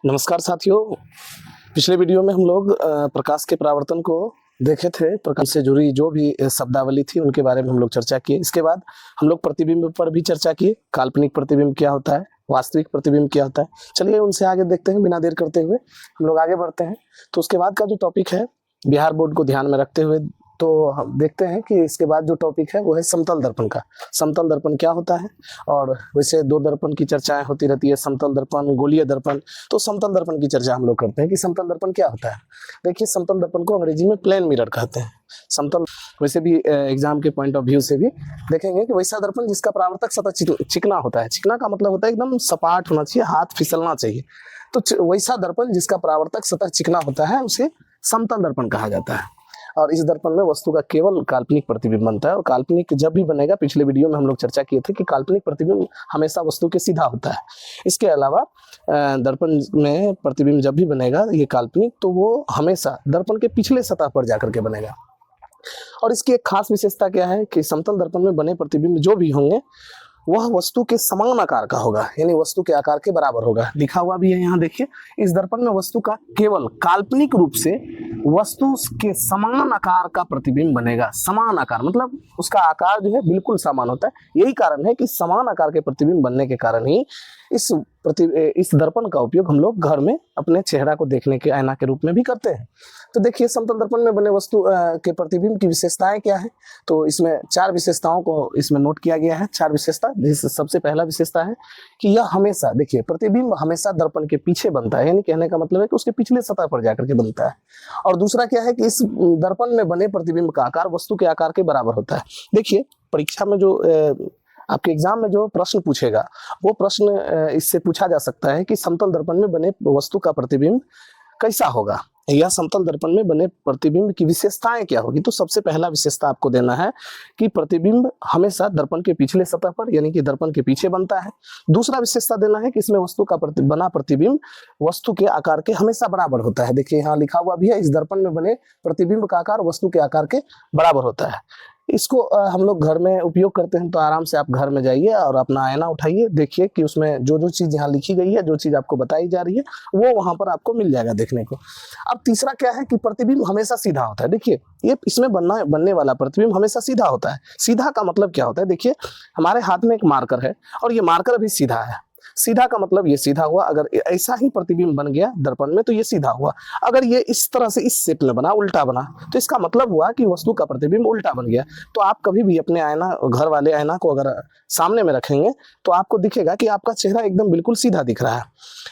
नमस्कार साथियों। पिछले वीडियो में हम लोग प्रकाश के परावर्तन को देखे थे। प्रकाश से जुड़ी जो भी शब्दावली थी उनके बारे में हम लोग चर्चा किए। इसके बाद हम लोग प्रतिबिंब पर भी चर्चा किए। काल्पनिक प्रतिबिंब क्या होता है, वास्तविक प्रतिबिंब क्या होता है। चलिए उनसे आगे देखते हैं। बिना देर करते हुए हम लोग आगे बढ़ते हैं। तो उसके बाद का जो टॉपिक है, बिहार बोर्ड को ध्यान में रखते हुए तो हम देखते हैं कि इसके बाद जो टॉपिक है वो है समतल दर्पण का। समतल दर्पण क्या होता है, और वैसे दो दर्पण की चर्चाएं होती रहती है, समतल दर्पण, गोलीय दर्पण। तो समतल दर्पण की चर्चा हम लोग करते हैं कि समतल दर्पण क्या होता है। देखिए, समतल दर्पण को अंग्रेजी में प्लेन मिरर कहते हैं। समतल वैसे भी एग्जाम के पॉइंट ऑफ व्यू से भी देखेंगे कि वैसा दर्पण जिसका परावर्तक सतह चिकना होता है। चिकना का मतलब होता है एकदम सपाट होना चाहिए, हाथ फिसलना चाहिए। तो वैसा दर्पण जिसका परावर्तक सतह चिकना होता है उसे समतल दर्पण कहा जाता है। और इस दर्पण में वस्तु का केवल काल्पनिक प्रतिबिंब बनता है। और काल्पनिक जब भी बनेगा, पिछले वीडियो में हम लोग चर्चा किए थे कि काल्पनिक प्रतिबिंब हमेशा वस्तु के सीधा होता है। इसके अलावा दर्पण में प्रतिबिंब जब भी बनेगा ये काल्पनिक, तो वो हमेशा दर्पण के पिछले सतह पर जाकर के बनेगा। और इसकी एक खास विशेषता क्या है कि समतल दर्पण में बने प्रतिबिंब जो भी होंगे वह वस्तु के समान आकार का होगा, यानी वस्तु के आकार के बराबर होगा। लिखा हुआ भी है यहाँ देखिए, इस दर्पण में वस्तु का केवल काल्पनिक रूप से वस्तु के समान आकार का प्रतिबिंब बनेगा। समान आकार मतलब उसका आकार जो है बिल्कुल समान होता है। यही कारण है कि समान आकार के प्रतिबिंब बनने के कारण ही इस दर्पण का उपयोग हम लोग घर में अपने चेहरा को देखने के आईना के रूप में भी करते हैं। तो देखिए, समतल दर्पण में बने वस्तु के प्रतिबिंब की विशेषताएं क्या है। तो इसमें 4 विशेषताओं को इसमें नोट किया गया है। 4 विशेषता, जिससे सबसे पहला विशेषता है कि यह हमेशा, देखिए, प्रतिबिंब हमेशा दर्पण के पीछे बनता है, यानी कहने का मतलब है कि उसके पिछले सतह पर जाकर के बनता है। और दूसरा क्या है कि इस दर्पण में बने प्रतिबिंब का आकार वस्तु के आकार के बराबर होता है। देखिए, परीक्षा में जो आपके एग्जाम में जो प्रश्न पूछेगा वो प्रश्न इससे पूछा जा सकता है कि समतल दर्पण में बने वस्तु का प्रतिबिंब कैसा होगा, या समतल दर्पण में बने प्रतिबिंब की विशेषताएं क्या होगी। तो सबसे पहला विशेषता आपको देना है कि प्रतिबिंब हमेशा दर्पण के पिछले सतह पर, यानी कि दर्पण के पीछे बनता है। दूसरा विशेषता देना है कि इसमें वस्तु का बना प्रतिबिंब वस्तु के आकार के हमेशा बराबर होता है। देखिए, यहाँ लिखा हुआ भी है, इस दर्पण में बने प्रतिबिंब का आकार वस्तु के आकार के बराबर होता है। इसको हम लोग घर में उपयोग करते हैं। तो आराम से आप घर में जाइए और अपना आईना उठाइए, देखिए कि उसमें जो जो चीज़ यहाँ लिखी गई है, जो चीज़ आपको बताई जा रही है, वो वहाँ पर आपको मिल जाएगा देखने को। अब तीसरा क्या है कि प्रतिबिंब हमेशा सीधा होता है। देखिए, ये इसमें बनने वाला प्रतिबिंब हमेशा सीधा होता है। सीधा का मतलब क्या होता है, देखिए हमारे हाथ में एक मार्कर है और ये मार्कर भी सीधा है। सीधा का मतलब ये सीधा हुआ। अगर ऐसा ही प्रतिबिंब बन गया दर्पण में तो ये सीधा हुआ। अगर ये इस तरह से इस शेप में बना, उल्टा बना, तो इसका मतलब हुआ कि वस्तु का प्रतिबिंब उल्टा बन गया। तो आप कभी भी अपने आईना, घर वाले आईना को अगर सामने में रखेंगे तो आपको दिखेगा कि आपका चेहरा एकदम बिल्कुल सीधा दिख रहा है।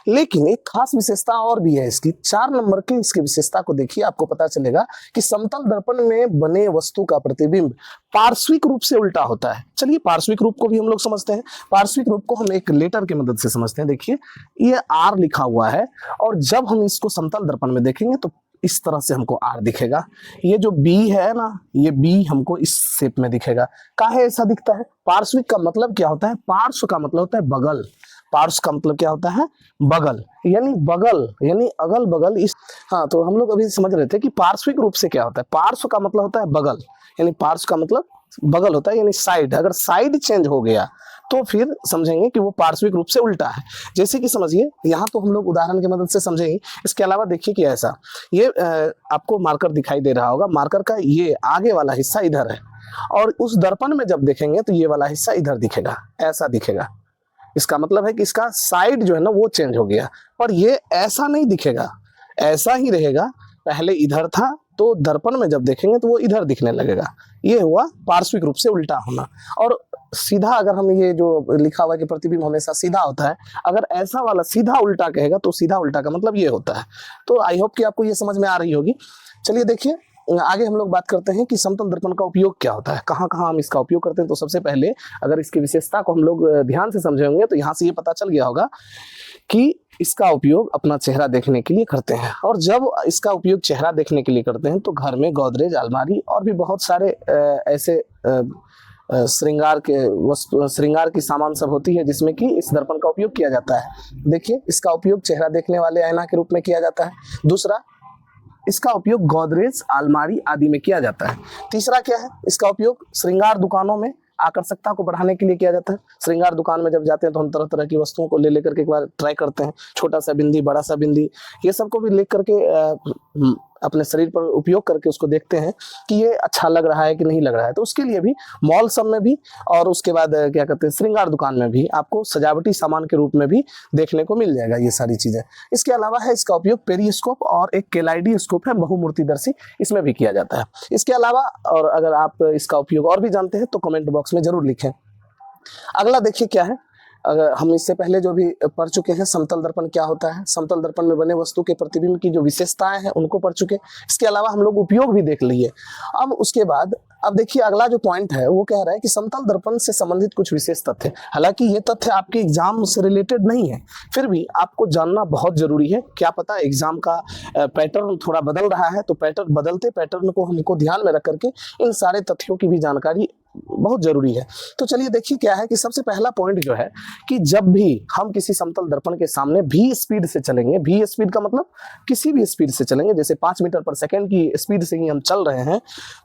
लेकिन एक खास विशेषता और भी है इसकी। 4 नंबर की इसकी विशेषता को देखिए, आपको पता चलेगा कि समतल दर्पण में बने वस्तु का प्रतिबिंब पार्श्विक रूप से उल्टा होता है। चलिए, पार्श्विक रूप को भी हम लोग समझते हैं। पार्श्विक रूप को हम एक लेटर की मदद से समझते हैं। देखिए, ये R लिखा हुआ है और जब हम इसको समतल दर्पण में देखेंगे तो इस तरह से हमको R दिखेगा। ये जो B है ना, ये B हमको इस शेप में दिखेगा। काहे ऐसा दिखता है? पार्श्विक का मतलब क्या होता है? पार्श्व का मतलब होता है बगल। पार्श्व का मतलब क्या होता है? बगल, यानी बगल, यानी अगल बगल। हाँ, तो हम लोग अभी समझ रहे थे कि पार्श्विक रूप से क्या होता है। पार्श्व का मतलब होता है बगल, यानी पार्श्व का मतलब बगल होता है, यानी साइड। अगर साइड चेंज हो गया तो फिर समझेंगे कि वो पार्श्विक रूप से उल्टा है। जैसे कि समझिए, यहाँ तो हम लोग उदाहरण की मदद से समझेंगे। इसके अलावा देखिए कि ऐसा, ये आपको मार्कर दिखाई दे रहा होगा। मार्कर का ये आगे वाला हिस्सा इधर है और उस दर्पण में जब देखेंगे तो ये वाला हिस्सा इधर दिखेगा, ऐसा दिखेगा। इसका मतलब है कि इसका साइड जो है ना वो चेंज हो गया, पर ये ऐसा नहीं दिखेगा, ऐसा ही रहेगा। पहले इधर था तो दर्पण में जब देखेंगे तो वो इधर दिखने लगेगा। ये हुआ पार्श्विक रूप से उल्टा होना। और सीधा, अगर हम ये जो लिखा हुआ है कि प्रतिबिंब हमेशा सीधा होता है, अगर ऐसा वाला सीधा उल्टा कहेगा तो सीधा उल्टा का मतलब ये होता है। तो आई होप कि आपको ये समझ में आ रही होगी। चलिए देखिए, आगे हम लोग बात करते हैं कि समतल दर्पण का उपयोग क्या होता है, कहाँ कहाँ हम इसका उपयोग करते हैं। तो सबसे पहले अगर इसकी विशेषता को हम लोग ध्यान से समझेंगे तो यहाँ से ये पता चल गया होगा कि इसका उपयोग अपना चेहरा देखने के लिए करते हैं। और जब इसका उपयोग चेहरा देखने के लिए करते हैं तो घर में गोदरेज, अलमारी और भी बहुत सारे ऐसे श्रृंगार की सामान सब होती है जिसमें कि इस दर्पण का उपयोग किया जाता है। देखिए, इसका उपयोग चेहरा देखने वाले आईना के रूप में किया जाता है। दूसरा, इसका उपयोग गोदरेज, अलमारी आदि में किया जाता है। तीसरा क्या है? इसका उपयोग श्रृंगार दुकानों में आकर्षकता को बढ़ाने के लिए किया जाता है। श्रृंगार दुकान में जब जाते हैं तो हम तरह तरह की वस्तुओं को ले लेकर के एक बार ट्राई करते हैं, छोटा सा बिंदी, बड़ा सा बिंदी, ये सब को भी ले करके अपने शरीर पर उपयोग करके उसको देखते हैं कि ये अच्छा लग रहा है कि नहीं लग रहा है। तो उसके लिए भी मॉल सब में भी और उसके बाद क्या कहते हैं श्रृंगार दुकान में भी आपको सजावटी सामान के रूप में भी देखने को मिल जाएगा ये सारी चीजें। इसके अलावा है इसका उपयोग पेरिस्कोप और एक केलाइडोस्कोप है बहुमूर्तिदर्शी, इसमें भी किया जाता है। इसके अलावा और अगर आप इसका उपयोग और भी जानते हैं तो कमेंट बॉक्स में जरूर लिखें। अगला देखिए क्या है, अगर हम इससे पहले जो भी पढ़ चुके हैं समतल दर्पण क्या होता है, समतल दर्पण में बने वस्तु के प्रतिबिंब की जो विशेषताएं हैं उनको पढ़ चुके। इसके अलावा हम लोग उपयोग भी देख लिए। अब उसके बाद अब देखिए अगला जो पॉइंट है वो कह रहा है कि समतल दर्पण से संबंधित कुछ विशेष तथ्य। हालांकि ये तथ्य आपके एग्जाम से रिलेटेड नहीं है, फिर भी आपको जानना बहुत जरूरी है। क्या पता एग्जाम का पैटर्न थोड़ा बदल रहा है, तो बदलते पैटर्न को हमको ध्यान में रख करके इन सारे तथ्यों की भी जानकारी बहुत जरूरी है। तो चलिए देखिए क्या है कि सबसे पहला पॉइंट जो है कि जब भी हम किसी समतल दर्पण के सामने भी स्पीड से चलेंगे, भी स्पीड का मतलब किसी भी स्पीड से चलेंगे, जैसे 5 मीटर पर सेकंड की स्पीड से ही हम चल रहे हैं,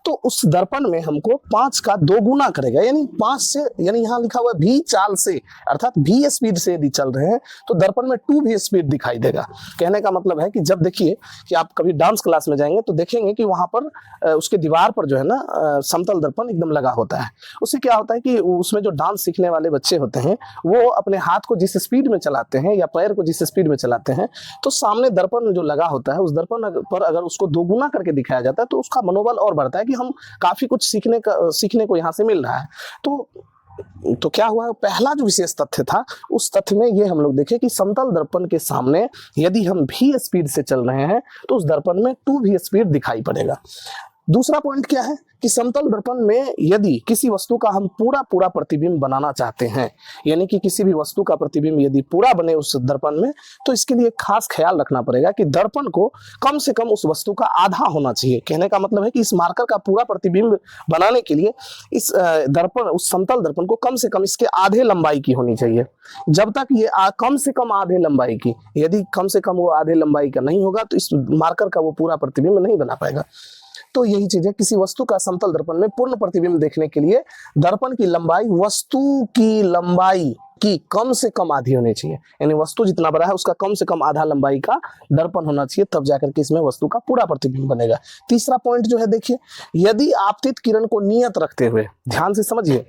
तो उस दर्पण में हमको 5 का 2 गुना करेगा, यानी 5 से, यानी यहाँ लिखा हुआ भी चाल से, अर्थात भी स्पीड से यदि चल रहे हैं तो दर्पण में 2 भी स्पीड दिखाई देगा। कहने का मतलब है कि जब देखिए कि आप कभी डांस क्लास में जाएंगे तो देखेंगे कि वहां पर उसके दीवार पर जो है ना समतल दर्पण एकदम लगा होता है। उससे क्या होता है कि उसमें जो डांस सीखने वाले बच्चे होते हैं वो अपने हाथ को जिस स्पीड में चलाते हैं या पैर को जिस स्पीड में चलाते हैं, तो सामने दर्पण जो लगा होता है उस दर्पण पर अगर उसको 2 गुना करके दिखाया जाता है तो उसका मनोबल और बढ़ता है कि हम काफी कुछ सीखने को यहाँ से मिल रहा है। तो क्या हुआ, पहला जो विशेष तथ्य था उस तथ्य में ये हम लोग देखें कि समतल दर्पण के सामने यदि हम भी स्पीड से चल रहे हैं तो उस दर्पण में 2 भी स्पीड दिखाई पड़ेगा। दूसरा पॉइंट क्या है कि समतल दर्पण में यदि किसी वस्तु का हम पूरा प्रतिबिंब बनाना चाहते हैं, यानी कि किसी भी वस्तु का प्रतिबिंब यदि पूरा बने उस दर्पण में, तो इसके लिए खास ख्याल रखना पड़ेगा कि दर्पण को कम से कम उस वस्तु का आधा होना चाहिए। कहने का मतलब है कि इस मार्कर का पूरा प्रतिबिंब बनाने के लिए इस दर्पण, उस समतल दर्पण को कम से कम इसके आधे लंबाई की होनी चाहिए। जब तक ये कम से कम आधे लंबाई की, यदि कम से कम वो आधे लंबाई का नहीं होगा तो इस मार्कर का वो पूरा प्रतिबिंब नहीं बना पाएगा। तो यही चीज है, किसी वस्तु का समतल दर्पण में पूर्ण प्रतिबिंब देखने के लिए दर्पण की लंबाई वस्तु की लंबाई की कम से कम आधी होनी चाहिए, यानी वस्तु जितना बड़ा है उसका कम से कम आधा लंबाई का दर्पण होना चाहिए, तब जाकर के इसमें वस्तु का पूरा प्रतिबिंब बनेगा। तीसरा पॉइंट जो है देखिए, यदि आपतित किरण को नियत रखते हुए, ध्यान से समझिए,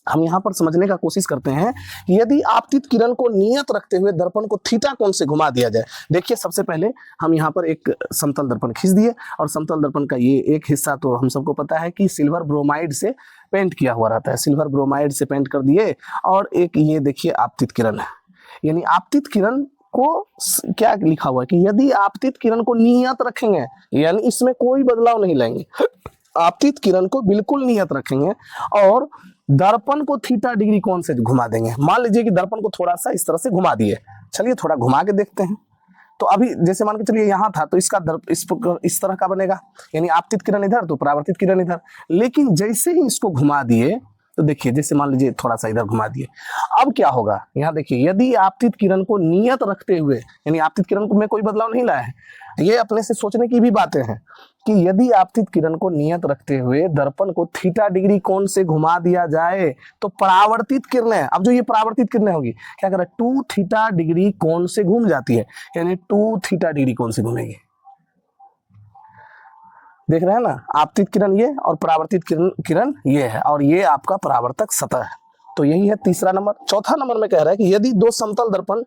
हम यहाँ पर समझने का कोशिश करते हैं, यदि आपतित किरण को नियत रखते हुए दर्पण को थीटा कोण से घुमा दिया जाए। देखिए सबसे पहले हम यहाँ पर एक समतल दर्पण खींच दिए और समतल दर्पण का ये एक हिस्सा तो हम सबको पता है कि सिल्वर ब्रोमाइड से पेंट किया हुआ रहता है, सिल्वर ब्रोमाइड से पेंट कर दिए। और एक ये देखिए आपतित किरण है, यानी आपतित किरण को क्या लिखा हुआ है कि यदि आपतित किरण को नियत रखेंगे, यानी इसमें कोई बदलाव नहीं लाएंगे, आपतित किरण को बिल्कुल नियत रखेंगे और दर्पण को थीटा डिग्री कोण से घुमा देंगे। मान लीजिए कि दर्पण को थोड़ा सा इस तरह से घुमा दिए, चलिए थोड़ा घुमा के देखते हैं। तो अभी जैसे मान के चलिए यहाँ था तो इसका इस तरह का बनेगा, यानी आपतित किरण इधर तो परावर्तित किरण इधर। लेकिन जैसे ही इसको घुमा दिए तो देखिए, जैसे मान लीजिए थोड़ा सा इधर घुमा दिए, अब क्या होगा, यहाँ देखिए, यदि आपतित किरण को नियत रखते हुए, यानी आपतित किरण में कोई बदलाव नहीं लाया है, ये अपने से सोचने की भी बातें हैं कि यदि आपतित किरण को नियत रखते हुए दर्पण को थीटा डिग्री कोण से घुमा दिया जाए तो परावर्तित किरणें, अब जो ये परावर्तित किरणें होगी क्या कर रहा है, 2 थीटा डिग्री कोण से घूम जाती है, यानी 2 थीटा डिग्री कोण से घूमेगी। देख रहे हैं ना, आपतित किरण ये और परावर्तित किरण ये है, और ये आपका परावर्तक सतह है। तो यही है तीसरा नंबर। चौथा नंबर में कह रहा है कि यदि 2 समतल दर्पण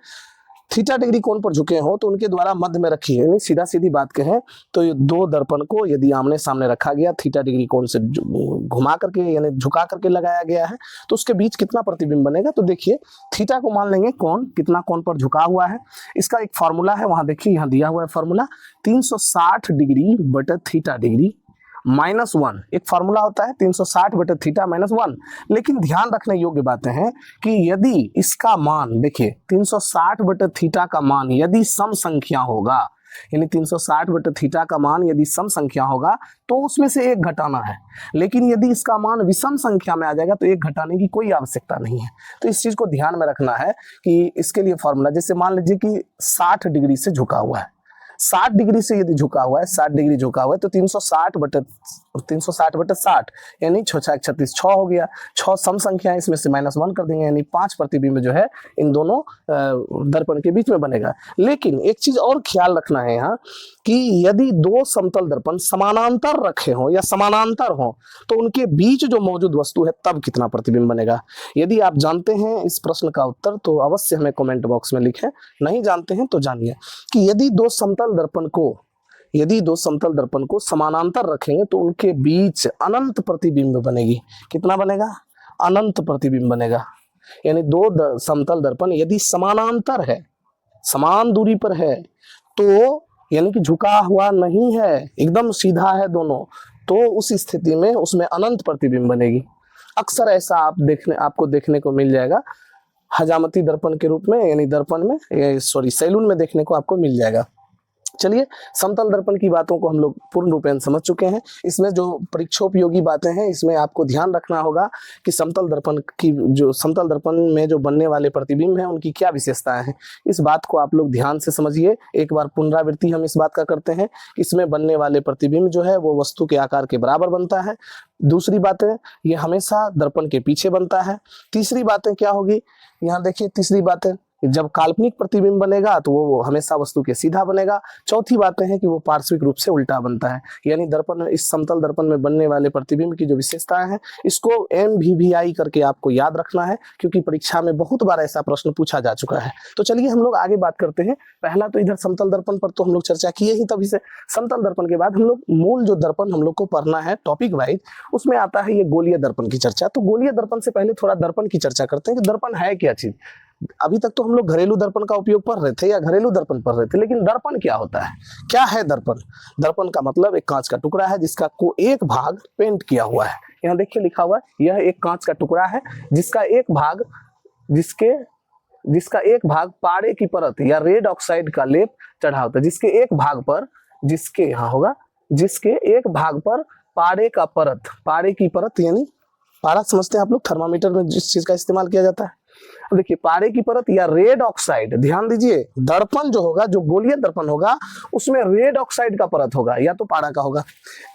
थीटा डिग्री कोण पर झुके हो तो उनके द्वारा मध्य में रखी है, सीधा सीधी बात कहें तो ये 2 दर्पण को यदि आमने सामने रखा गया, थीटा डिग्री कोण से घुमा करके यानी झुका करके लगाया गया है, तो उसके बीच कितना प्रतिबिंब बनेगा। तो देखिए थीटा को मान लेंगे कोण, कितना कोण पर झुका हुआ है, इसका एक फॉर्मूला है, वहां देखिए यहाँ दिया हुआ है फॉर्मूला, 360 डिग्री बटे थीटा डिग्री -1, एक फार्मूला होता है 360 बटे थीटा -1। लेकिन ध्यान रखने योग्य बातें हैं कि यदि इसका मान देखिए 360 बटे थीटा का मान यदि सम संख्या होगा, यानी 360 बटे थीटा का मान यदि सम संख्या होगा तो उसमें से एक घटाना है, लेकिन यदि इसका मान विषम संख्या में आ जाएगा तो एक घटाने की कोई आवश्यकता नहीं है। तो इस चीज को ध्यान में रखना है कि इसके लिए फॉर्मूला, जैसे मान लीजिए कि 60 डिग्री से झुका हुआ है, 60 डिग्री से यदि झुका हुआ है, 60 डिग्री झुका हुआ है, तो 360/60 यानी 6×6 = 36, 6 हो गया। 6 सम संख्या है, इसमें से -1 कर देंगे, यानी 5 प्रतिबिंब जो है इन दोनों दर्पण के बीच में बनेगा। लेकिन एक चीज और ख्याल रखना है यहाँ कि यदि दो समतल दर्पण समानांतर रखे हों या समानांतर हों तो उनके बीच जो मौजूद वस्तु है तब कितना प्रतिबिंब बनेगा। यदि आप जानते हैं इस प्रश्न का उत्तर तो अवश्य हमें कमेंट बॉक्स में लिखें, नहीं जानते हैं तो जानिए कि यदि दो समतल दर्पण को समानांतर रखेंगे तो उनके बीच अनंत प्रतिबिंब बनेगी। कितना बनेगा? अनंत प्रतिबिंब बनेगा। यानी दो समतल दर्पण यदि समानांतर है, समान दूरी पर है, तो यानी कि झुका हुआ नहीं है, एकदम सीधा है दोनों, तो उस स्थिति में उसमें अनंत प्रतिबिंब बनेगी। अक्सर ऐसा आपको देखने को मिल जाएगा हजामती दर्पण के रूप में, यानी दर्पण में सैलून में देखने को आपको मिल जाएगा। चलिए, समतल दर्पण की बातों को हम लोग पूर्ण रूपेण समझ चुके हैं। इसमें जो परीक्षोपयोगी बातें हैं, इसमें आपको ध्यान रखना होगा कि समतल दर्पण में जो बनने वाले प्रतिबिंब हैं उनकी क्या विशेषताएं हैं। इस बात को आप लोग ध्यान से समझिए। एक बार पुनरावृत्ति हम इस बात का करते हैं, इसमें बनने वाले प्रतिबिंब जो है वो वस्तु के आकार के बराबर बनता है। दूसरी बात है, ये हमेशा दर्पण के पीछे बनता है। तीसरी बातें क्या होगी, यहाँ देखिए, तीसरी बात है जब काल्पनिक प्रतिबिंब बनेगा तो वो हमेशा वस्तु के सीधा बनेगा। चौथी बात है कि वो पार्श्विक रूप से उल्टा बनता है। यानी इस समतल दर्पण में बनने वाले प्रतिबिंब की जो विशेषताएं हैं, इसको MVVI करके आपको याद रखना है, क्योंकि परीक्षा में बहुत बार ऐसा प्रश्न पूछा जा चुका है। तो चलिए हम लोग आगे बात करते हैं। पहला तो इधर समतल दर्पण पर तो हम लोग चर्चा किए ही, तभी से समतल दर्पण के बाद हम लोग मूल जो दर्पण हम लोग को पढ़ना है टॉपिक वाइज, उसमें आता है ये गोलीय दर्पण की चर्चा। तो गोलीय दर्पण से पहले थोड़ा दर्पण की चर्चा करते हैं कि दर्पण है क्या चीज। अभी तक तो हम लोग घरेलू दर्पण का उपयोग कर रहे थे या घरेलू दर्पण पढ़ रहे थे, लेकिन दर्पण क्या होता है, क्या है दर्पण? दर्पण का मतलब एक कांच का टुकड़ा है जिसका एक भाग पेंट किया हुआ है। यहाँ देखिए लिखा हुआ है, यह एक कांच का टुकड़ा है जिसका एक भाग पारे की परत या रेड ऑक्साइड का लेप चढ़ा होता है। जिसके एक भाग पर पारे की परत, यानी पारा समझते हैं आप लोग, थर्मामीटर में जिस चीज का इस्तेमाल किया जाता है। देखिए, पारे की परत या रेड ऑक्साइड, ध्यान दीजिए, दर्पण जो होगा, जो गोलीय दर्पण होगा, उसमें रेड ऑक्साइड का परत होगा या तो पारा का होगा।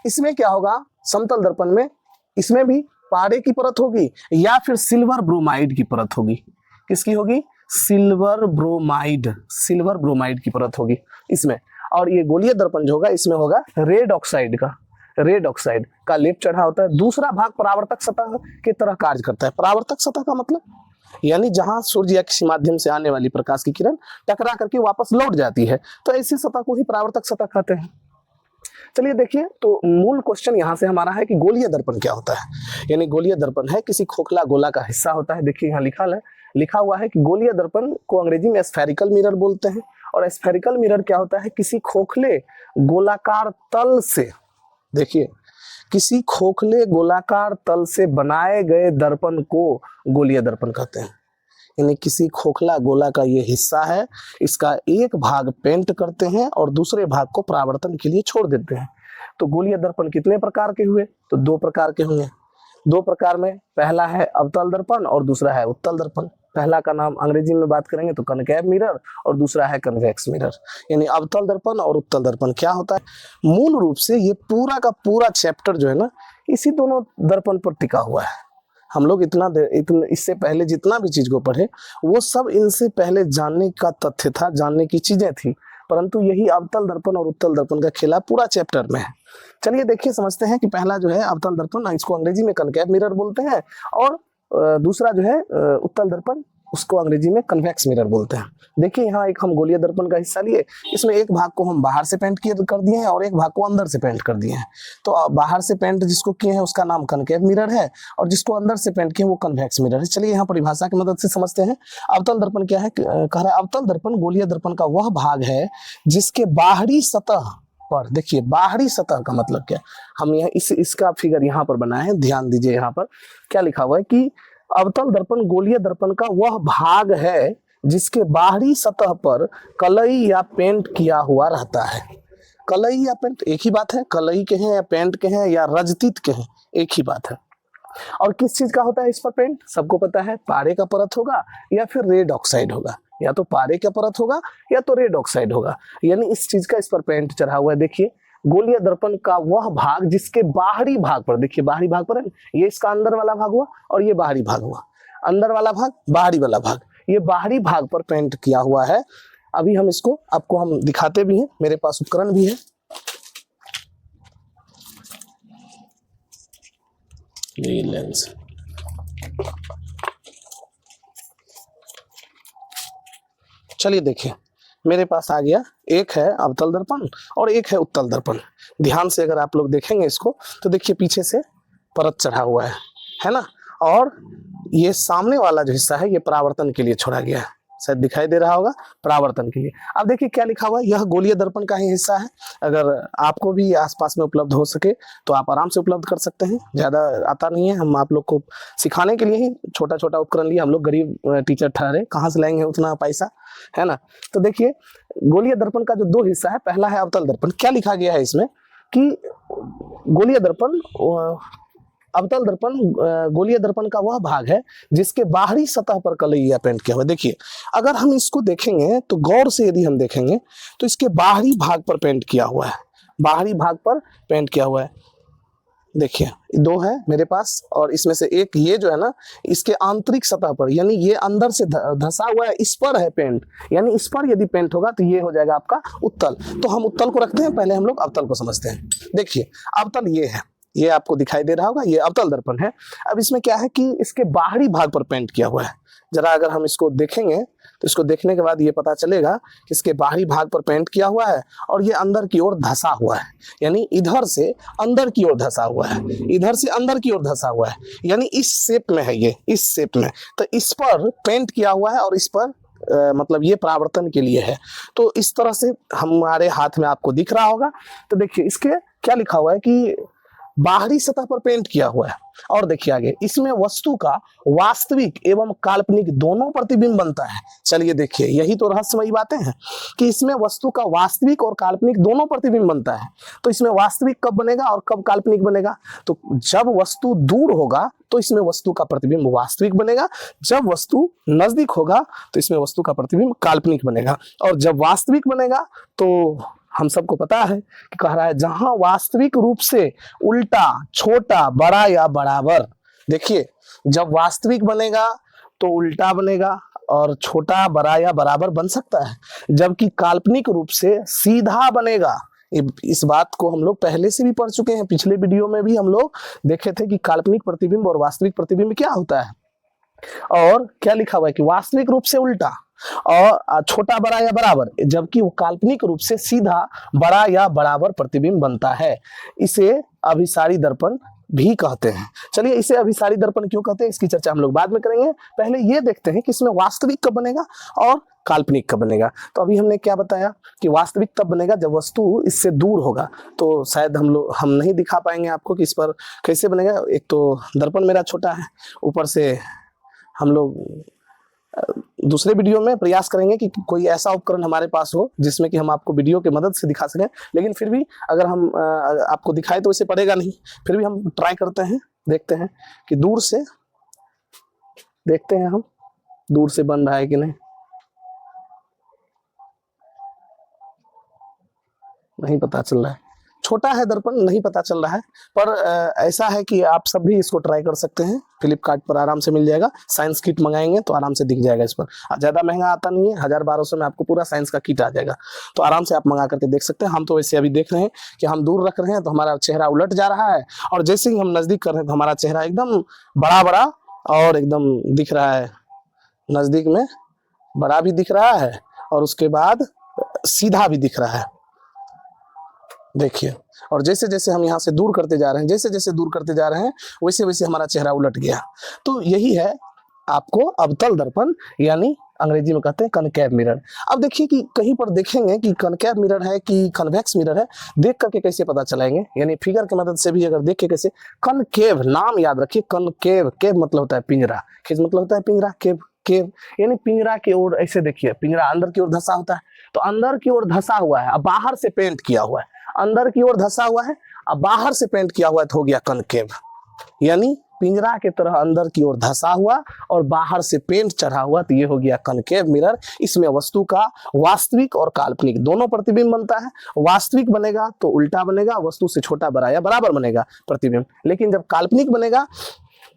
इसमें क्या होगा, समतल दर्पण में इसमें भी पारे की परत होगी या फिर सिल्वर ब्रोमाइड की परत होगी। किसकी होगी? सिल्वर ब्रोमाइड की परत होगी इसमें। और ये गोलीय दर्पण जो होगा, इसमें होगा रेड ऑक्साइड का लेप चढ़ा होता है। दूसरा भाग परावर्तक सतह की तरह कार्य करता है। परावर्तक सतह का मतलब यानी जहां सूर्य या किसी माध्यम से आने वाली प्रकाश की किरण टकरा करके वापस लौट जाती है, तो ऐसी सतह को ही परावर्तक सतह कहते हैं। चलिए देखिए, तो मूल क्वेश्चन यहाँ से हमारा है कि गोलीय दर्पण क्या होता है। यानी गोलीय दर्पण है किसी खोखला गोला का हिस्सा होता है। देखिए यहाँ लिखा हुआ है कि गोलीय दर्पण को अंग्रेजी में स्फेरिकल मिरर बोलते हैं। और स्फेरिकल मिरर क्या होता है, किसी खोखले गोलाकार तल से, देखिए, किसी खोखले गोलाकार तल से बनाए गए दर्पण को गोलीय दर्पण कहते हैं। यानी किसी खोखला गोला का ये हिस्सा है, इसका एक भाग पेंट करते हैं और दूसरे भाग को परावर्तन के लिए छोड़ देते हैं। तो गोलीय दर्पण कितने प्रकार के हुए? तो 2 प्रकार के होंगे। 2 प्रकार में पहला है अवतल दर्पण और दूसरा है उत्तल दर्पण। पहला का नाम अंग्रेजी में बात करेंगे तो कनकेव मिरर और दूसरा है कन्वेक्स मिरर। यानी अवतल दर्पण और उत्तल दर्पण क्या होता है, मूल रूप से ये पूरा का पूरा चैप्टर जो है ना, इसी दोनों दर्पण पर टिका हुआ है। हम लोग इससे पहले जितना भी चीज को पढ़े वो सब इनसे पहले जानने का तथ्य था, जानने की चीजें थी, परंतु यही अवतल दर्पण और उत्तल दर्पण का खेला पूरा चैप्टर में है। चलिए देखिए, समझते हैं कि पहला जो है अवतल दर्पण, इसको अंग्रेजी में कनकेव मिरर बोलते हैं, और दूसरा जो है उत्तल दर्पण, उसको अंग्रेजी में कन्वेक्स मिरर बोलते हैं। देखिए यहाँ एक हम गोलीय दर्पण का हिस्सा लिए, इसमें एक भाग को हम बाहर से पेंट कर दिए हैं और एक भाग को अंदर से पेंट कर दिए हैं। तो बाहर से पेंट जिसको किए हैं उसका नाम कनकेव मिरर है और जिसको अंदर से पेंट किए वो कन्वेक्स मिरर है। चलिए यहाँ परिभाषा की मदद से समझते हैं। अवतल दर्पण क्या है, कह रहा है अवतल दर्पण गोलीय दर्पण का वह भाग है जिसके बाहरी सतह पर, देखिए बाहरी सतह का मतलब क्या, हम यहाँ इसका फिगर यहाँ पर बनाए हैं, ध्यान दीजिए। यहाँ पर क्या लिखा हुआ है कि अवतल दर्पण गोलीय दर्पण का वह भाग है जिसके बाहरी सतह पर कलई या पेंट किया हुआ रहता है। कलई या पेंट एक ही बात है, कलई के हैं या पेंट के हैं या रजतित के हैं, एक ही बात है। और किस चीज का होता है इस पर पेंट, सबको पता है, पारे का परत होगा या फिर रेड ऑक्साइड होगा, या तो पारे का परत होगा या तो रेड ऑक्साइड होगा, यानी इस चीज का इस पर पेंट चढ़ा हुआ है। देखिए गोलीय दर्पण का वह भाग जिसके बाहरी भाग पर, देखिए बाहरी भाग पर है, ये इसका अंदर वाला भाग हुआ और ये बाहरी भाग हुआ, अंदर वाला भाग बाहरी वाला भाग, ये बाहरी भाग पर पेंट किया हुआ है। अभी हम इसको आपको हम दिखाते भी हैं, मेरे पास उपकरण भी है। ये लेंस, चलिए देखिए मेरे पास आ गया, एक है अवतल दर्पण और एक है उत्तल दर्पण। ध्यान से अगर आप लोग देखेंगे इसको तो देखिए पीछे से परत चढ़ा हुआ है ना, और ये सामने वाला जो हिस्सा है ये परावर्तन के लिए छोड़ा गया है, शायद दिखाई दे रहा होगा, परावर्तन के लिए। अब देखिए क्या लिखा हुआ है, यह गोलीय दर्पण का ही हिस्सा है। अगर आपको भी आसपास में उपलब्ध हो सके तो आप आराम से उपलब्ध कर सकते हैं, ज्यादा आता नहीं है, हम आप लोग को सिखाने के लिए ही छोटा छोटा उपकरण लिए, हम लोग गरीब टीचर ठहरे, कहाँ से लाएंगे उतना पैसा, है ना। तो देखिए गोलीय दर्पण का जो दो हिस्सा है, पहला है अवतल दर्पण। क्या लिखा गया है इसमें कि गोलीय दर्पण, अवतल दर्पण गोलीय दर्पण का वह भाग है जिसके बाहरी सतह पर कलैया पेंट किया हुआ है। देखिए अगर हम इसको देखेंगे तो गौर से यदि हम देखेंगे तो इसके बाहरी भाग पर पेंट किया हुआ है, बाहरी भाग पर पेंट किया हुआ है। देखिए दो है मेरे पास और इसमें से एक ये जो है ना इसके आंतरिक सतह पर, यानी ये अंदर से धसा हुआ है, इस पर है पेंट, यानी इस पर यदि पेंट होगा तो ये हो जाएगा आपका उत्तल। तो हम उत्तल को रखते हैं, पहले हम लोग अवतल को समझते हैं। देखिए अवतल ये है, ये आपको दिखाई दे रहा होगा, ये अवतल दर्पण है। अब इसमें क्या है कि इसके बाहरी भाग पर पेंट किया हुआ है। जरा अगर हम इसको देखेंगे तो इसको देखने के बाद ये पता चलेगा कि इसके बाहरी भाग पर पेंट किया हुआ है और ये अंदर की ओर धसा हुआ है, यानी इधर से अंदर की ओर धसा हुआ है, इधर से अंदर की ओर धसा हुआ है, यानी इस शेप में है, ये इस शेप में। तो इस पर पेंट किया हुआ है और इस पर मतलब ये परावर्तन के लिए है। तो इस तरह से हमारे हाथ में आपको दिख रहा होगा। तो देखिए इसके क्या लिखा हुआ है कि बाहरी सतह पर पेंट किया हुआ है। और देखिए आगे, इसमें वस्तु का वास्तविक एवं काल्पनिक दोनों प्रतिबिंब बनता है। चलिए देखिए यही तो रहस्यमयी बातें हैं कि इसमें वस्तु का वास्तविक और काल्पनिक दोनों प्रतिबिंब बनता है। तो इसमें वास्तविक कब बनेगा और कब काल्पनिक बनेगा? तो जब वस्तु दूर होगा तो इसमें वस्तु का प्रतिबिंब वास्तविक बनेगा, जब वस्तु नजदीक होगा तो इसमें वस्तु का प्रतिबिंब काल्पनिक बनेगा। और जब वास्तविक बनेगा तो हम सबको पता है कि कह रहा है जहां वास्तविक रूप से उल्टा, छोटा, बड़ा या बराबर। देखिए जब वास्तविक बनेगा तो उल्टा बनेगा और छोटा, बड़ा या बराबर बन सकता है, जबकि काल्पनिक रूप से सीधा बनेगा। इस बात को हम लोग पहले से भी पढ़ चुके हैं, पिछले वीडियो में भी हम लोग देखे थे कि काल्पनिक प्रतिबिंब और वास्तविक प्रतिबिंब क्या होता है। और क्या लिखा हुआ है कि वास्तविक रूप से उल्टा और छोटा, बड़ा या बराबर, जबकि वो काल्पनिक रूप से सीधा, बड़ा या बराबर प्रतिबिंब बनता है। इसे अभिसारी दर्पण भी कहते हैं। चलिए इसे अभिसारी दर्पण क्यों कहते हैं इसकी चर्चा हम लोग बाद में करेंगे, पहले ये देखते हैं कि इसमें वास्तविक कब बनेगा और काल्पनिक कब बनेगा। तो अभी हमने क्या बताया कि वास्तविक तब बनेगा जब वस्तु इससे दूर होगा। तो शायद हम नहीं दिखा पाएंगे आपको कि इस पर कैसे बनेगा। एक तो दर्पण मेरा छोटा है, ऊपर से हम लोग दूसरे वीडियो में प्रयास करेंगे कि कोई ऐसा उपकरण हमारे पास हो जिसमें कि हम आपको वीडियो की मदद से दिखा सकें। लेकिन फिर भी अगर हम आपको दिखाए तो इसे पड़ेगा नहीं, फिर भी हम ट्राई करते हैं, देखते हैं कि दूर से देखते हैं हम दूर से बन रहा है कि नहीं पता चल रहा है। छोटा है दर्पण, नहीं पता चल रहा है, पर ऐसा है कि आप सब भी इसको ट्राई कर सकते हैं। फ्लिपकार्ट पर आराम से मिल जाएगा, साइंस किट मंगाएंगे तो आराम से दिख जाएगा। इस पर ज़्यादा महंगा आता नहीं है, 1000-1200 में आपको पूरा साइंस का किट आ जाएगा। तो आराम से आप मंगा करके देख सकते हैं। हम तो वैसे अभी देख रहे हैं कि हम दूर रख रहे हैं तो हमारा चेहरा उलट जा रहा है, और जैसे ही हम नज़दीक कर रहे हैं तो हमारा चेहरा एकदम बड़ा बड़ा और एकदम दिख रहा है, नज़दीक में बड़ा भी दिख रहा है और उसके बाद सीधा भी दिख रहा है। देखिए, और जैसे जैसे हम यहाँ से दूर करते जा रहे हैं, जैसे जैसे दूर करते जा रहे हैं वैसे वैसे हमारा चेहरा उलट गया। तो यही है आपको अवतल दर्पण, यानी अंग्रेजी में कहते हैं कनकेव मिरर। अब देखिए कि कहीं पर देखेंगे कि कनकेव मिरर है कि कन्वेक्स मिरर है, देख करके कैसे पता चलाएंगे, यानी फिगर की मदद से भी अगर देख के कैसे। कनकेव, नाम याद रखिए, कनकेव, केव मतलब होता है पिंजरा, किस मतलब होता है पिंजरा, केव, केव यानी पिंजरा की ओर। ऐसे देखिए पिंजरा अंदर की ओर धसा होता है, तो अंदर की ओर धसा हुआ है, अब बाहर से पेंट किया हुआ है, अंदर की ओर धसा हुआ है, अब बाहर से पेंट किया हुआ है तो हो गया कनकेव, यानी पिंजरा की तरह अंदर की ओर धंसा हुआ और बाहर से पेंट चढ़ा हुआ, तो ये हो गया कनकेव मिरर। इसमें वस्तु का वास्तविक और काल्पनिक दोनों प्रतिबिंब बनता है। वास्तविक बनेगा तो उल्टा बनेगा, वस्तु से छोटा बड़ा या बराबर बनेगा प्रतिबिंब। लेकिन जब काल्पनिक बनेगा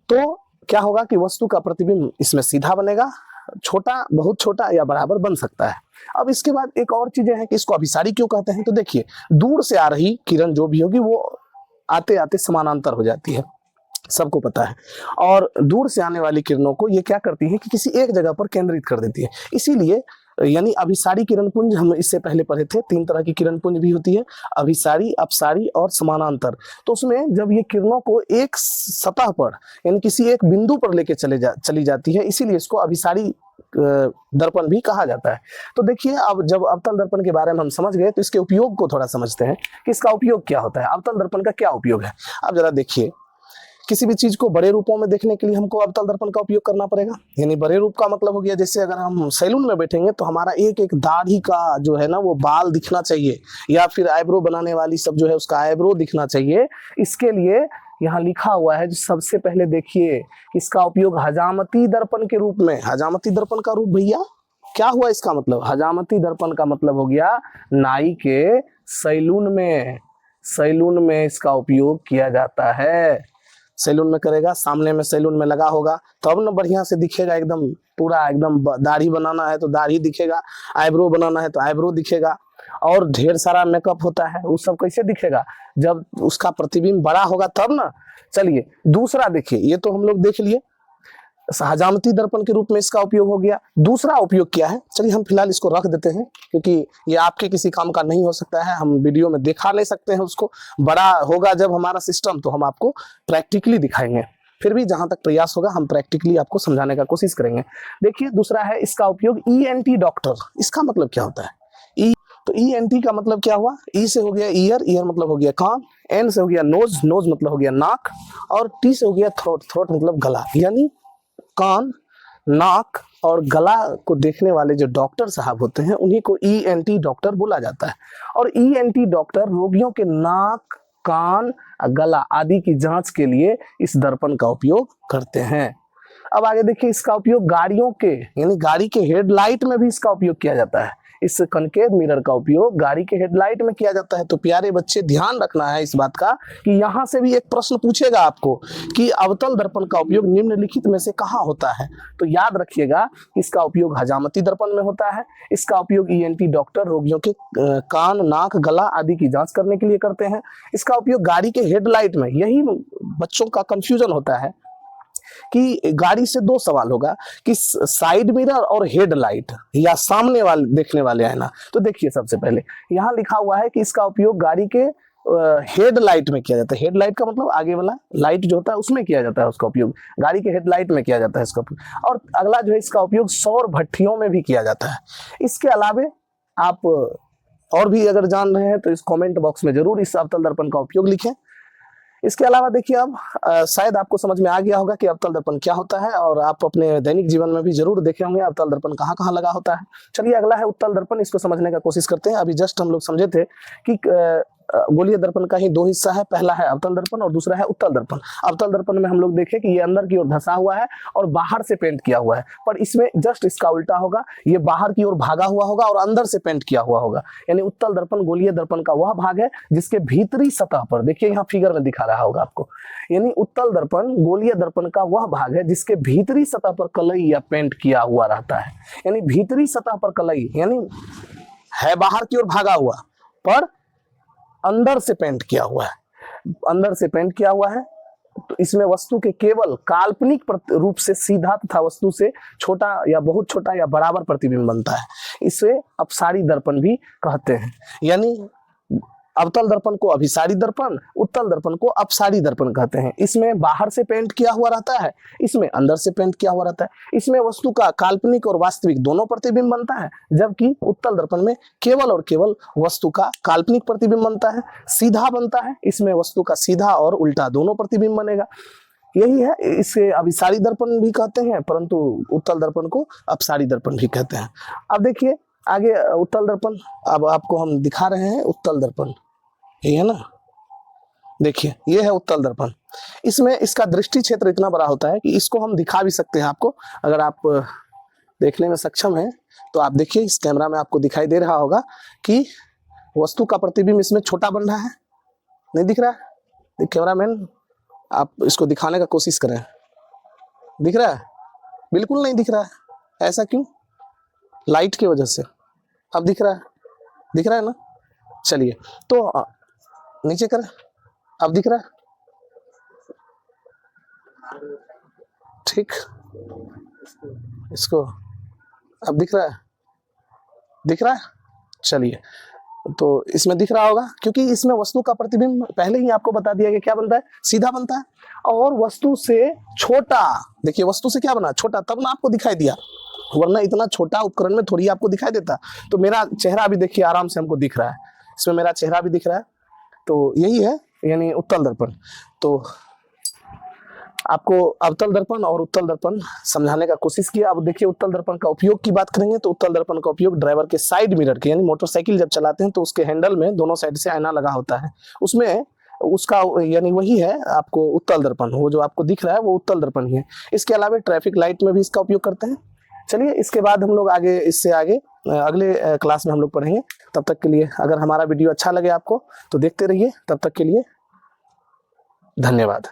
तो क्या होगा कि वस्तु का प्रतिबिंब इसमें सीधा बनेगा, छोटा, बहुत छोटा या बराबर बन सकता है। अब इसके बाद एक और चीजें हैं कि इसको अभिसारी क्यों कहते हैं। तो देखिए, दूर से आ रही किरण जो भी होगी वो आते आते समानांतर हो जाती है, सबको पता है। और दूर से आने वाली किरणों को ये क्या करती है कि किसी एक जगह पर केंद्रित कर देती है। इसीलिए यानी अभिसारी किरण पुंज हम इससे पहले पढ़े थे, 3 तरह की किरण पुंज भी होती है, अभिसारी, अपसारी और समानांतर। तो उसमें जब ये किरणों को एक सतह पर यानी किसी एक बिंदु पर लेके चली जाती है, इसीलिए इसको अभिसारी दर्पण भी कहा जाता है। तो देखिए, अब जब अवतल दर्पण के बारे में हम समझ गए तो इसके उपयोग को थोड़ा समझते हैं कि इसका उपयोग क्या होता है, अवतल दर्पण का क्या उपयोग है। अब जरा देखिए, किसी भी चीज को बड़े रूपों में देखने के लिए हमको अवतल दर्पण का उपयोग करना पड़ेगा। यानी बड़े रूप का मतलब हो गया, जैसे अगर हम सैलून में बैठेंगे तो हमारा एक एक दाढ़ी का जो है ना वो बाल दिखना चाहिए, या फिर आईब्रो बनाने वाली सब जो है उसका आईब्रो दिखना चाहिए। इसके लिए यहाँ लिखा हुआ है, जो सबसे पहले देखिए, इसका उपयोग हजामती दर्पण के रूप में। हजामती दर्पण का रूप भैया क्या हुआ इसका मतलब? हजामती दर्पण का मतलब हो गया नाई के सैलून में इसका उपयोग किया जाता है। सैलून में करेगा, सामने में सैलून में लगा होगा, तब ना बढ़िया से दिखेगा, एकदम पूरा एकदम। दाढ़ी बनाना है तो दाढ़ी दिखेगा, आईब्रो बनाना है तो आईब्रो दिखेगा, और ढेर सारा मेकअप होता है, वो सब कैसे दिखेगा? जब उसका प्रतिबिंब बड़ा होगा तब ना। चलिए दूसरा देखिए, ये तो हम लोग देख लिए हजामती दर्पण के रूप में इसका उपयोग हो गया। दूसरा उपयोग क्या है, चलिए हम फिलहाल इसको रख देते हैं, क्योंकि ये आपके किसी काम का नहीं हो सकता है, हम वीडियो में दिखा नहीं सकते हैं उसको। बड़ा होगा जब हमारा सिस्टम तो हम आपको प्रैक्टिकली दिखाएंगे। फिर भी जहां तक प्रयास होगा हम प्रैक्टिकली आपको समझाने का कोशिश करेंगे। देखिए दूसरा है इसका उपयोग ENT डॉक्टर। इसका मतलब क्या होता है? तो ENT का मतलब क्या हुआ? ई से हो गया ईयर मतलब हो गया कान, N से हो गया नोज मतलब हो गया नाक, और T से हो गया थ्रोट मतलब गला। यानी कान, नाक और गला को देखने वाले जो डॉक्टर साहब होते हैं उन्हीं को ENT डॉक्टर बोला जाता है। और ENT डॉक्टर रोगियों के नाक, कान, गला आदि की जांच के लिए इस दर्पण का उपयोग करते हैं। अब आगे देखिए, इसका उपयोग गाड़ियों के यानी गाड़ी के हेडलाइट में भी इसका उपयोग किया जाता है। इस कनकेव मिरर का उपयोग गाड़ी के हेडलाइट में किया जाता है। तो प्यारे बच्चे ध्यान रखना है इस बात का कि यहाँ से भी एक प्रश्न पूछेगा आपको कि अवतल दर्पण का उपयोग निम्नलिखित में से कहाँ होता है। तो याद रखिएगा, इसका उपयोग हजामती दर्पण में होता है। इसका उपयोग ENT डॉक्टर रोगियों के कान, नाक, गला आदि की जांच करने के लिए करते हैं। इसका उपयोग गाड़ी के हेडलाइट में, यही बच्चों का कंफ्यूजन होता है कि गाड़ी से 2 सवाल होगा कि साइड मिरर और हेडलाइट या सामने वाले देखने वाले आईना। तो देखिए, सबसे पहले यहाँ लिखा हुआ है कि इसका उपयोग गाड़ी के हेडलाइट में किया जाता है। हेडलाइट का मतलब आगे वाला लाइट जो होता है उसमें किया जाता है उसका उपयोग, गाड़ी के हेडलाइट में किया जाता है इसका उपयोग। और अगला जो है, इसका उपयोग सौर भट्टियों में भी किया जाता है। इसके अलावे आप और भी अगर जान रहे हैं तो इस कमेंट बॉक्स में जरूर इस अवतल दर्पण का उपयोग लिखें। इसके अलावा देखिए, अब शायद आपको समझ में आ गया होगा कि अवतल दर्पण क्या होता है, और आप अपने दैनिक जीवन में भी जरूर देखे होंगे अवतल दर्पण कहाँ कहाँ लगा होता है। चलिए अगला है उत्तल दर्पण, इसको समझने का कोशिश करते हैं। अभी जस्ट हम लोग समझे थे कि गोलीय दर्पण का ही 2 हिस्सा है, पहला है अवतल दर्पण और दूसरा है उत्तल दर्पण। अवतल दर्पण में हम लोग देखे कि ये अंदर की ओर धंसा हुआ है और बाहर से पेंट किया हुआ है, पर इसमें जस्ट इसका उल्टा होगा, ये बाहर की ओर भागा हुआ होगा और अंदर से पेंट किया हुआ होगा। यानी उत्तल दर्पण गोलीय दर्पण का वह भाग है जिसके भीतरी सतह पर, देखिए यहाँ फिगर में दिखा रहा होगा आपको, यानी उत्तल दर्पण गोलीय दर्पण का वह भाग है जिसके भीतरी सतह पर कलई या पेंट किया हुआ रहता है। यानी भीतरी सतह पर कलई यानी है बाहर की ओर भागा हुआ पर अंदर से पेंट किया हुआ है, अंदर से पेंट किया हुआ है। तो इसमें वस्तु के केवल काल्पनिक रूप से सीधा तथा वस्तु से छोटा या बहुत छोटा या बराबर प्रतिबिंब बनता है। इसे अपसारी दर्पण भी कहते हैं। यानी अवतल दर्पण को अभिसारी दर्पण, उत्तल दर्पण को अपसारी दर्पण कहते हैं। इसमें बाहर से पेंट किया हुआ रहता है, इसमें अंदर से पेंट किया हुआ रहता है। इसमें वस्तु का काल्पनिक और वास्तविक दोनों प्रतिबिंब बनता है, जबकि उत्तल दर्पण में केवल और केवल वस्तु का काल्पनिक प्रतिबिंब बनता है, सीधा बनता है। इसमें वस्तु का सीधा और उल्टा दोनों प्रतिबिंब बनेगा। यही है, इसे अभिसारी दर्पण भी कहते हैं, परंतु उत्तल दर्पण को अपसारी दर्पण भी कहते हैं। अब देखिए आगे उत्तल दर्पण, अब आपको हम दिखा रहे हैं उत्तल दर्पण, यही है ना। देखिए ये है उत्तल दर्पण। इसमें इसका दृष्टि क्षेत्र इतना बड़ा होता है कि इसको हम दिखा भी सकते हैं आपको, अगर आप देखने में सक्षम हैं तो आप देखिए इस कैमरा में आपको दिखाई दे रहा होगा कि वस्तु का प्रतिबिंब इसमें छोटा बन रहा है, नहीं दिख रहा है? कैमरामैन आप इसको दिखाने का कोशिश करें, दिख रहा है? बिल्कुल नहीं दिख रहा है। ऐसा क्यों? लाइट की वजह से। अब दिख रहा है? दिख रहा है ना? चलिए तो नीचे करें, अब दिख रहा है? ठीक, इसको अब दिख रहा है? दिख रहा है? चलिए तो इसमें दिख रहा होगा, क्योंकि इसमें वस्तु का प्रतिबिंब पहले ही आपको बता दिया कि क्या बनता है, सीधा बनता है, और वस्तु से छोटा। देखिए वस्तु से क्या बना, छोटा, तब ना आपको दिखाई दिया, वरना इतना छोटा उपकरण में थोड़ी आपको दिखाई देता। तो मेरा चेहरा भी देखिए आराम से हमको दिख रहा है, इसमें मेरा चेहरा भी दिख रहा है। तो यही है यानी उत्तल दर्पण। तो आपको अवतल दर्पण और उत्तल दर्पण समझाने का कोशिश किया। अब देखिए उत्तल दर्पण का उपयोग की बात करेंगे तो उत्तल दर्पण का उपयोग ड्राइवर के साइड मिरर के, यानी मोटरसाइकिल जब चलाते हैं तो उसके हैंडल में दोनों साइड से आईना लगा होता है, उसमें उसका यानी वही है आपको उत्तल दर्पण, वो जो आपको दिख रहा है वो उत्तल दर्पण ही है। इसके अलावा ट्रैफिक लाइट में भी इसका उपयोग करते हैं। चलिए इसके बाद हम लोग आगे, इससे आगे अगले क्लास में हम लोग पढ़ेंगे। तब तक के लिए अगर हमारा वीडियो अच्छा लगे आपको तो देखते रहिए। तब तक के लिए धन्यवाद।